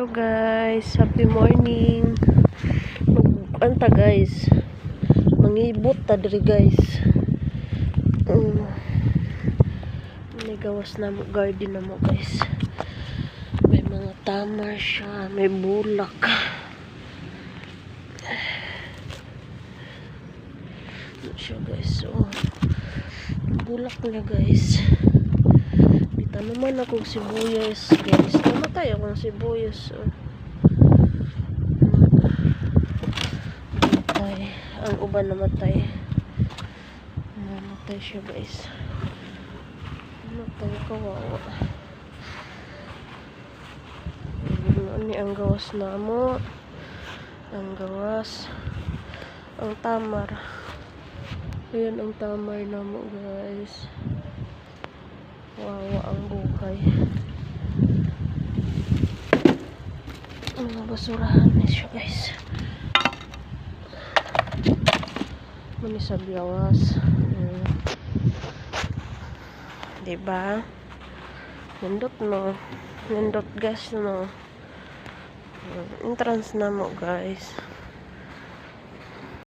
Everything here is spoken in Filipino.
Hello guys, happy morning. Anta guys, mangibot ta diri guys. May gawas na mo, garden na mo guys. May mga tamar siya, may bulak. Ano siya guys, so bulak niya guys. Bita naman akong sibuyas guys. Namatay akong sibuyas. Namatay. Ang uban namatay. Namatay siya guys. Namatay, kawawa. Ano ang gawas na mo? Ang gawas. Ang tamar. Ayan ang tamar na mo guys. Wawa ang buhay. Mga basurahan na siya guys. Manisab gawas. Diba? Nindot no. Nindot gas no. Entrance na mo guys.